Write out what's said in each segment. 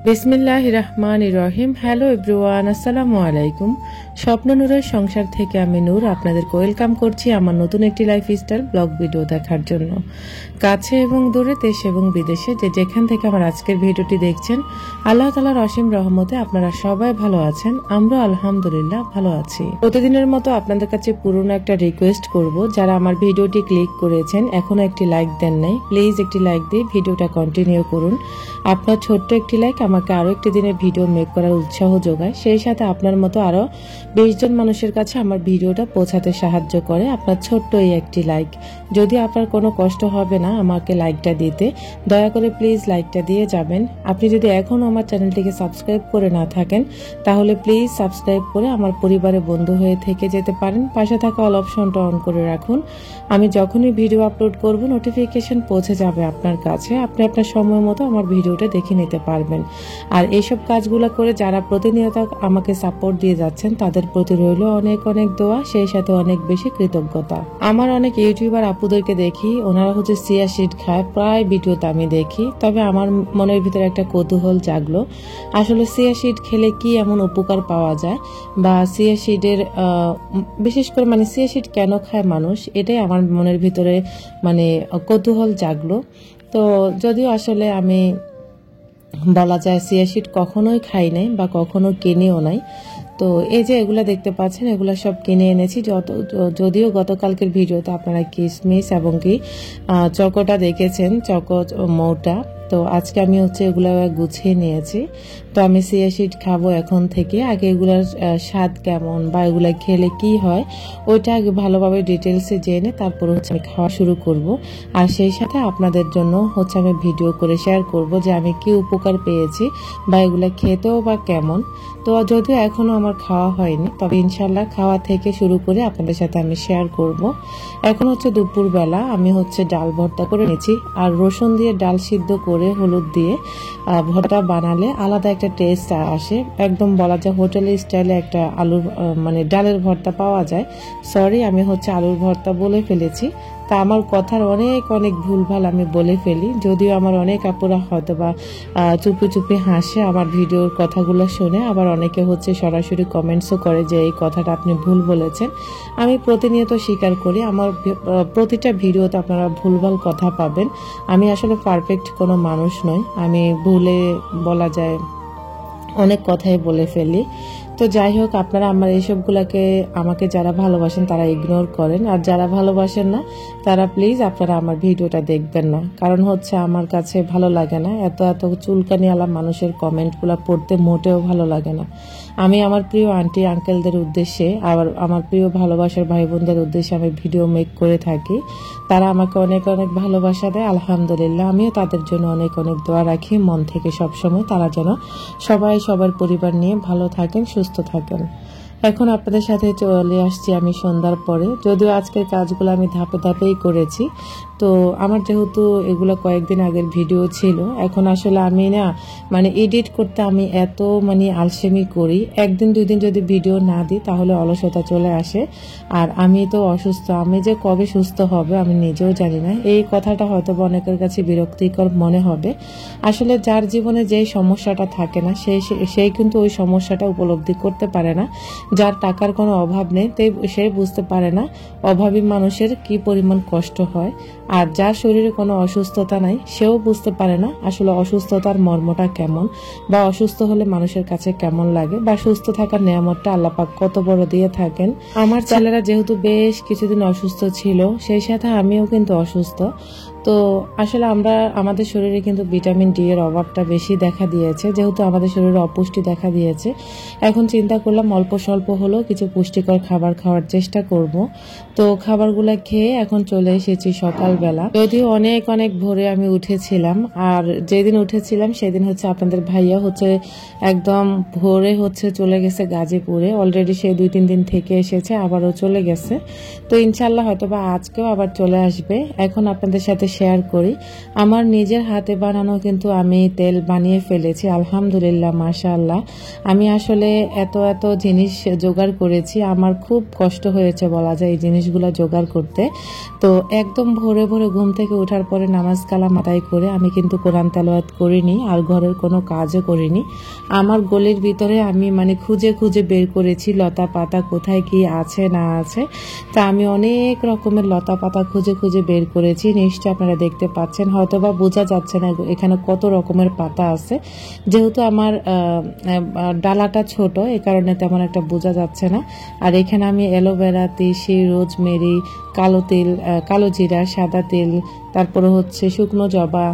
বিসমিল্লাহির রহমানির রহিম। Hello everyone, আসসালামু আলাইকুম। স্বপ্ন নূরের সংসার থেকে আমি নূর আপনাদেরকে ওয়েলকাম করছি আমার নতুন একটি লাইফস্টাইল ব্লগ ভিডিও দেখার জন্য। কাছে এবং দূরে, দেশ এবং বিদেশে যে যেখান থেকে আমার আজকের ভিডিওটি দেখছেন, আল্লাহ তাআলার অসীম রহমতে আপনারা সবাই ভালো আছেন। আমরা আলহামদুলিল্লাহ ভালো আছি। প্রতিদিনের মতো আপনাদের কাছে পুরনো একটা রিকোয়েস্ট করব, যারা আমার ভিডিওটি ক্লিক করেছেন এখনো একটি লাইক দেন নাই, প্লিজ একটি লাইক দিয়ে ভিডিওটা কন্টিনিউ করুন। আপনার ছোট্ট একটি লাইক আমাকে আরো একটি দিনের ভিডিও মেক করার উৎসাহ যোগায়, সেই সাথে আপনার মতো আরো 20 জন মানুষের কাছে আমার ভিডিওটা পৌঁছাতে সাহায্য করে আপনার ছোট্ট এই একটি লাইক। যদি আপনার কোনো কষ্ট হবে না আমাকে লাইকটা দিতে, দয়া করে প্লিজ লাইকটা দিয়ে যাবেন। আপনি যদি এখনো আমার চ্যানেলটিকে সাবস্ক্রাইব করে না থাকেন তাহলে প্লিজ সাবস্ক্রাইব করে আমার পরিবারে বন্ধু হয়ে থেকে যেতে পারেন। পাশে থাকা অল অপশনটা অন করে রাখুন। আমি যখনই ভিডিও আপলোড করব নোটিফিকেশন পৌঁছে যাবে আপনার কাছে, আপনি আপনার সময় মতো আমার ভিডিওটা দেখে নিতে পারবেন। আর এইসব কাজগুলো করে যারা প্রতিনিয়ত আমাকে সাপোর্ট দিয়ে যাচ্ছেন তাদের প্রতি রইল অনেক অনেক দোয়া, সেই সাথে অনেক বেশি কৃতজ্ঞতা। আমার অনেক ইউটিউবার আপুদেরকে দেখি, ওনারা হচ্ছে চিয়া সিড খায়, প্রায় ভিডিওতে আমি দেখি। তবে আমার মনের ভিতরে একটা কৌতূহল জাগলো, আসলে চিয়া সিড খেলে কি এমন উপকার পাওয়া যায়, বা চিয়া সিডের বিশেষ করে চিয়া সিড কেন খায় মানুষ, এটাই আমার মনের ভিতরে কৌতূহল জাগলো। তো যদিও আসলে আমি বলা যায় চিয়া সিড কখনোই খাই নাই বা কখনো কিনেও নাই। তো এই যে এগুলা দেখতে পাচ্ছেন, এগুলা সব কিনে এনেছি। যদিও গতকালকের ভিডিওতে আপনারা কিশমিশ এবং কি চকোটা দেখেছেন, চকো মৌটা। তো আজকে আমি এগুলা গুছিয়ে নিয়েছি। তো আমি চিয়া সিড খাবো এখন থেকে। আগে এগুলার স্বাদ কেমন বা এগুলা খেলে কি হয় ওইটা আগে ভালোভাবে ডিটেলসে জেনে তারপর আমি খাওয়া শুরু করব। আর সেই সাথে আপনাদের জন্য আমি ভিডিও করে শেয়ার করব যে আমি কি উপকার পেয়েছি বা এগুলা খেতেও বা কেমন। তো যদিও এখনো আমার খাওয়া হয়নি, তবে ইনশাল্লাহ খাওয়া থেকে শুরু করে আপনাদের সাথে আমি শেয়ার করব। এখন দুপুর বেলা আমি ডাল ভর্তা করে নিয়েছি। আর রসুন দিয়ে ডাল সিদ্ধ করে হলুদ দিয়ে ভর্তা বানালে আলাদা একটা টেস্ট আসে। একদম বলা যায় হোটেলের স্টাইলে একটা আলুর ডালের ভর্তা পাওয়া যায়। সরি, আমি আলুর ভর্তা বলে ফেলেছি। তা আমার কথার অনেক অনেক ভুলভাল আমি বলে ফেলি, যদিও আমার অনেক আপুরা হয়তো বা চুপি চুপি হাসে আমার ভিডিওর কথাগুলো শুনে, আবার অনেকে সরাসরি কমেন্টসও করে যে এই কথাটা আপনি ভুল বলেছেন। আমি প্রতিনিয়ত স্বীকার করি আমার প্রতিটা ভিডিওতে আপনারা ভুলভাল কথা পাবেন। আমি আসলে পারফেক্ট কোনো মানুষ নই, আমি ভুলে বলা যায় অনেক কথাই বলে ফেলি। তো যাই হোক, আপনারা আমার এইসবগুলাকে আমাকে যারা ভালোবাসেন তারা ইগনোর করেন, আর যারা ভালোবাসেন না তারা প্লিজ আপনারা আমার ভিডিওটা দেখবেন না। কারণ আমার কাছে ভালো লাগে না এত এত চুলকানিওয়ালা মানুষের কমেন্টগুলো পড়তে, মোটেও ভালো লাগে না। আমি আমার প্রিয় আন্টি আঙ্কেলদের উদ্দেশ্যে আবার আমার প্রিয় ভালোবাসার ভাই বোনদের উদ্দেশ্যে আমি ভিডিও মেক করে থাকি। তারা আমাকে অনেক অনেক ভালোবাসা দেয়, আলহামদুলিল্লাহ। আমিও তাদের জন্য অনেক অনেক দোয়া রাখি মন থেকে সবসময়, তারা যেন সবাই সবার পরিবার নিয়ে ভালো থাকেন, সুস্থ থাকেন। এখন আপনাদের সাথে চলে আসছি আমি সন্ধ্যার পরে। যদিও আজকের কাজগুলো আমি ধাপে ধাপেই করেছি। তো আমার যেহেতু এগুলো কয়েকদিন আগের ভিডিও ছিল, এখন আসলে আমি এডিট করতে আমি এত আলসেমি করি, একদিন দুই দিন যদি ভিডিও না দিই তাহলে অলসতা চলে আসে। আর আমি তো অসুস্থ, আমি যে কবে সুস্থ হবে আমি নিজেও জানি না। এই কথাটা হয়তো অনেকের কাছে বিরক্তিকর মনে হবে। আসলে যার জীবনে যেই সমস্যাটা থাকে না সেই কিন্তু ওই সমস্যাটা উপলব্ধি করতে পারে না। যার টাকার কোনো অভাব নেই সে বুঝতে পারে না অভাবী মানুষের কি পরিমাণ কষ্ট হয়। আর যার শরীরে কোনো অসুস্থতা নাই সেও বুঝতে পারে না আসলে অসুস্থতার মর্মটা কেমন, বা অসুস্থ হলে মানুষের কাছে কেমন লাগে, বা সুস্থ থাকার নিয়ামতটা আল্লাহ পাক কত বড় দিয়ে থাকেন। আমার ছেলেরা যেহেতু বেশ কিছুদিন অসুস্থ ছিল, সেই সাথে আমিও কিন্তু অসুস্থ। তো আসলে আমাদের শরীরে কিন্তু ভিটামিন ডি এর অভাবটা বেশি দেখা দিয়েছে, যেহেতু আমাদের শরীরে অপুষ্টি দেখা দিয়েছে। এখন চিন্তা করলাম অল্প স্বল্প হলেও কিছু পুষ্টিকর খাবার খাওয়ার চেষ্টা করব। তো খাবারগুলো খেয়ে এখন চলে এসেছি সকালবেলা। যদিও অনেক অনেক ভোরে আমি উঠেছিলাম, আর যেদিন উঠেছিলাম সেদিন আপনাদের ভাইয়া একদম ভোরে চলে গেছে গাজীপুরে। অলরেডি সে 2-3 দিন থেকে এসেছে, আবারও চলে গেছে। তো ইনশাল্লাহ হয়তোবা আজকেও আবার চলে আসবে। এখন আপনাদের সাথে শেয়ার করি, আমার নিজের হাতে বানানো কিন্তু আমি তেল বানিয়ে ফেলেছি, আলহামদুলিল্লাহ, মাশাআল্লাহ। আমি আসলে এত এত জিনিস জোগাড় করেছি, আমার খুব কষ্ট হয়েছে বলা যায় এই জিনিসগুলো জোগাড় করতে। তো একদম ভোরে ভোরে ঘুম থেকে ওঠার পরে নামাজ কালাম আদায় করে আমি কিন্তু কোরআন তেলাওয়াত করিনি আর ঘরের কোনো কাজও করিনি। আমার গলির ভিতরে আমি মানে খুঁজে খুঁজে বের করেছি লতা পাতা কোথায় কি আছে না আছে। তা আমি অনেক রকমের লতা পাতা খুঁজে খুঁজে বের করেছি, নিশ্চয় আপনারা দেখতে পাচ্ছেন, হয়তো বা বোঝা যাচ্ছে না এখানে কত রকমের পাতা আছে। যেহেতু আমার ডালাটা ছোট, এ কারণে তেমন একটা বোঝা যাচ্ছে না। আর এখানে আমি অ্যালোভেরা, তিসি, রোজমেরি, কালো তিল, কালো জিরা, সাদা তিল, তারপরে হচ্ছে শুকনো জবা,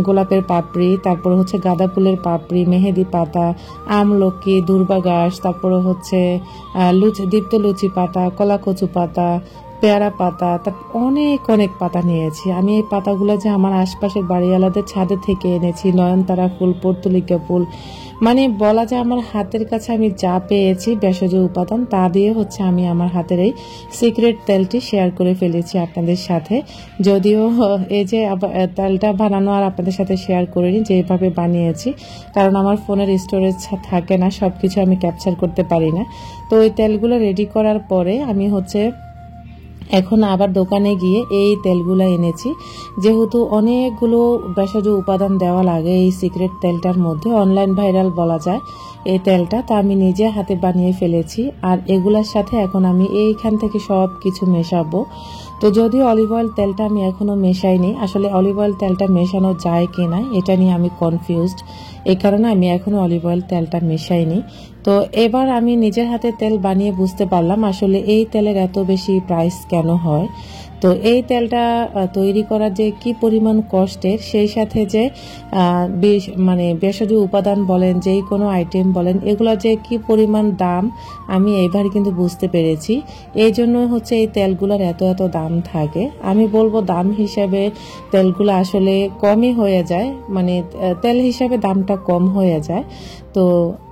গোলাপের পাপড়ি, তারপরে হচ্ছে গাঁদা ফুলের পাপড়ি, মেহেদি পাতা, আমলকি, দুর্বা ঘাস, তারপরে হচ্ছে দীপ্ত লুচি পাতা, কলা কচু পাতা, পেয়ারা পাতা, তারপর অনেক অনেক পাতা নিয়েছি আমি। এই পাতাগুলো যে আমার আশপাশের বাড়িওয়ালাদের ছাদে থেকে এনেছি, নয়নতারা ফুল, পর্তুলিকা ফুল, মানে বলা যায় আমার হাতের কাছে আমি যা পেয়েছি ভেষজ উপাদান তা দিয়ে হচ্ছে আমি আমার হাতের এই সিক্রেট তেলটি শেয়ার করে ফেলেছি আপনাদের সাথে। যদিও এই যে তেলটা বানানো আর আপনাদের সাথে শেয়ার করিনি, যেভাবে বানিয়েছি, কারণ আমার ফোনের স্টোরেজ থাকে না, সবকিছু আমি ক্যাপচার করতে পারি না। তো ওই তেলগুলো রেডি করার পরে আমি হচ্ছে এখন আবার দোকানে গিয়ে এই তেলগুলো এনেছি। যেহেতু অনেকগুলো ভেষজ উপাদান দেওয়া লাগে এই সিক্রেট তেলটার মধ্যে, অনলাইন ভাইরাল বলা যায় এই তেলটা, তা আমি নিজে হাতে বানিয়ে ফেলেছি। আর এগুলোর সাথে এখন আমি এইখান থেকে সব কিছু মেশাবো। তো যদিও অলিভ অয়েল তেলটা আমি এখনো মেশাইনি, আসলে অলিভ অয়েল তেলটা মেশানো যায় কিনা এটা নিয়ে আমি কনফিউজড, এই কারণে আমি এখনো অলিভ অয়েল তেলটা মেশাইনি। তো এবার আমি নিজের হাতে তেল বানিয়ে বুঝতে পারলাম আসলে এই তেলের এত বেশি প্রাইস কেন হয়। তো এই তেলটা তৈরি করা যে কি পরিমাণ কষ্টের, সেই সাথে যে মানে ভেষজ উপাদান বলেন, যেই কোনো আইটেম বলেন, এগুলো যে কি পরিমাণ দাম আমি এইবার কিন্তু বুঝতে পেরেছি। এই জন্য হচ্ছে এই তেলগুলোর এত এত দাম থাকে। আমি বলবো দাম হিসাবে তেলগুলো আসলে কমই হয়ে যায়, মানে তেল হিসাবে দামটা কম হয়ে যায়। তো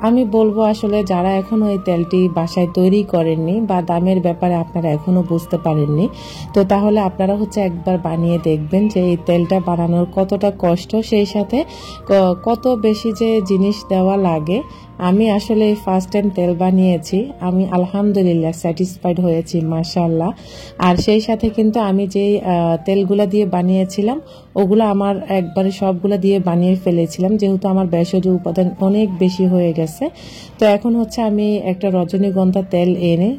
আমি বলবো আসলে যারা এখনো এই তেলটি বাসায় তৈরি করেননি বা দামের ব্যাপারে আপনারা এখনো বুঝতে পারেননি, তো তাহলে আপনারা হচ্ছে একবার বানিয়ে দেখবেন যে এই তেলটা বানানোর কতটা কষ্ট, সেই সাথে কত বেশি যে জিনিস দেওয়া লাগে। আমি আসলে ফার্স্ট টাইম তেল বানিয়েছি, আমি আলহামদুলিল্লাহ স্যাটিসফাইড হয়েছি মাশাআল্লাহ। আর সেই সাথে কিন্তু আমি যে তেলগুলা দিয়ে বানিয়েছিলাম ওগুলো আমার একবারে সবগুলা দিয়ে বানিয়ে ফেলেছিলাম, যেহেতু আমার ভেষজ উপাদান অনেক বেশি হয়ে গেছে। তো এখন হচ্ছে আমি একটা রজনীগন্ধা তেল এনে,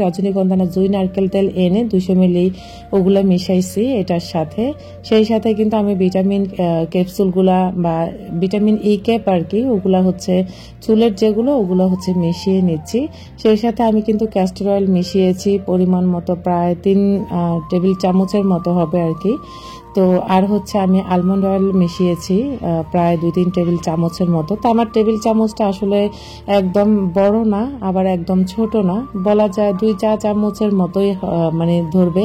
রজনীগন্ধা না, জুই নারকেল তেল এনে 200 মিলি ওগুলা মিশাইছি এটার সাথে। সেই সাথে কিন্তু আমি ভিটামিন ক্যাপসুলগুলা বা ভিটামিন ই ক্যাপ আর কি, ওগুলা হচ্ছে চুলের যেগুলো, ওগুলো হচ্ছে মিশিয়ে নিচ্ছি। সেই সাথে আমি কিন্তু ক্যাস্টর অয়েল মিশিয়েছি পরিমাণ মতো, প্রায় 3 টেবিল চামচের মতো হবে আর কি। তো আর হচ্ছে আমি আলমন্ড অয়েল মিশিয়েছি প্রায় 2-3 টেবিল চামচের মতো। তো আমার টেবিল চামচটা আসলে একদম বড় না, আবার একদম ছোট না, বলা যায় 2 চা চামচের মতোই মানে ধরবে,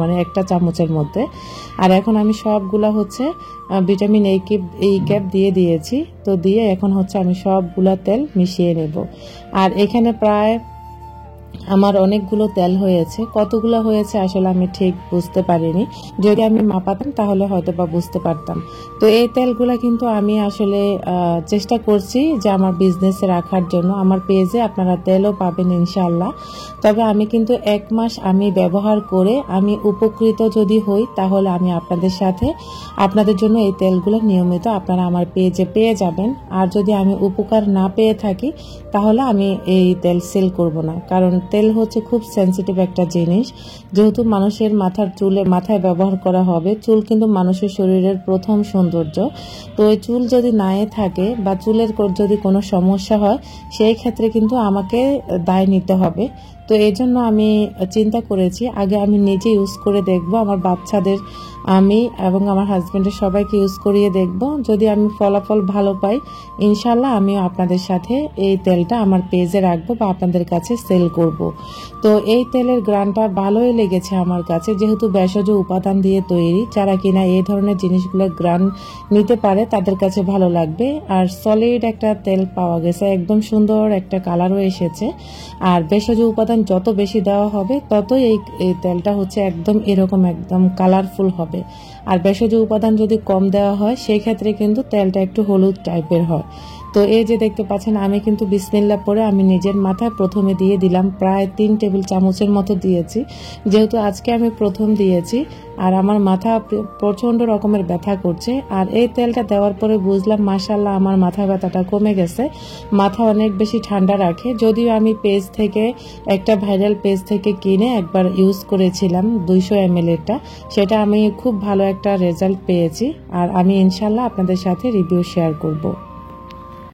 মানে একটা চামচের মধ্যে। আর এখন আমি সবগুলা হচ্ছে ভিটামিন এই ক্যাপ দিয়ে দিয়েছি। তো দিয়ে এখন হচ্ছে আমি সবগুলা তেল মিশিয়ে নেব। আর এখানে প্রায় আমার অনেকগুলো তেল হয়েছে, কতগুলো হয়েছে আসলে আমি ঠিক বুঝতে পারিনি, যদি আমি মাপাতাম তাহলে হয়তো বা বুঝতে পারতাম। তো এই তেলগুলা কিন্তু আমি আসলে চেষ্টা করছি যে আমার বিজনেসে রাখার জন্য। আমার পেজে আপনারা তেলও পাবেন ইনশাআল্লাহ। তবে আমি কিন্তু 1 মাস আমি ব্যবহার করে আমি উপকৃত যদি হই, তাহলে আমি আপনাদের জন্য এই তেলগুলো নিয়মিত আপনারা আমার পেজে পেয়ে যাবেন। আর যদি আমি উপকার না পেয়ে থাকি তাহলে আমি এই তেল সেল করব না, কারণ তেল হচ্ছে খুব সেন্সিটিভ একটা জিনিস। যেহেতু মানুষের মাথায় ব্যবহার করা হবে, চুল কিন্তু মানুষের শরীরের প্রথম সৌন্দর্য। তো এই চুল যদি নাই থাকে বা চুলের যদি কোনো সমস্যা হয়, সেই ক্ষেত্রে কিন্তু আমাকে দায় নিতে হবে। তো এই জন্য আমি চিন্তা করেছি আগে আমি নিজে ইউজ করে দেখব, আমার বাচ্চাদের আমি এবং আমার হাজবেন্ডের সবাইকে ইউজ করিয়ে দেখব। যদি আমি ফলাফল ভালো পাই, ইনশাল্লাহ আমিও আপনাদের সাথে এই তেলটা আমার পেজে রাখবো বা আপনাদের কাছে সেল করব। তো এই তেলের গ্রানটা ভালোই লেগেছে আমার কাছে, যেহেতু ভেষজ উপাদান দিয়ে তৈরি। যারা কিনা এই ধরনের জিনিসগুলো গ্রান নিতে পারে তাদের কাছে ভালো লাগবে। আর সলিড একটা তেল পাওয়া গেছে, একদম সুন্দর একটা কালারও এসেছে। আর ভেষজ উপাদান যত বেশি দেওয়া হবে ততই এই তেলটা হচ্ছে একদম এরকম একদম কালারফুল হবে। আর ভেষজ উপাদান যদি কম দেওয়া হয় সেই ক্ষেত্রে কিন্তু তেলটা একটু হলুদ টাইপের হয়। তো এই যে দেখতে পাচ্ছেন আমি কিন্তু বিসমিল্লাহ পরে আমি নিজের মাথায় প্রথমে দিয়ে দিলাম, প্রায় 3 টেবিল চামচের মতো দিয়েছি, যেহেতু আজকে আমি প্রথম দিয়েছি। আর আমার মাথা প্রচণ্ড রকমের ব্যথা করছে। আর এই তেলটা দেওয়ার পরে বুঝলাম মাশাআল্লাহ আমার মাথা ব্যথাটা কমে গেছে। মাথা অনেক বেশি ঠান্ডা রাখে। যদিও আমি পেজ থেকে একটা ভাইরাল পেজ থেকে কিনে একবার ইউজ করেছিলাম 200 ml এরটা, সেটা আমি খুব ভালো একটা রেজাল্ট পেয়েছি। আর আমি ইনশাল্লাহ আপনাদের সাথে রিভিউ শেয়ার করব।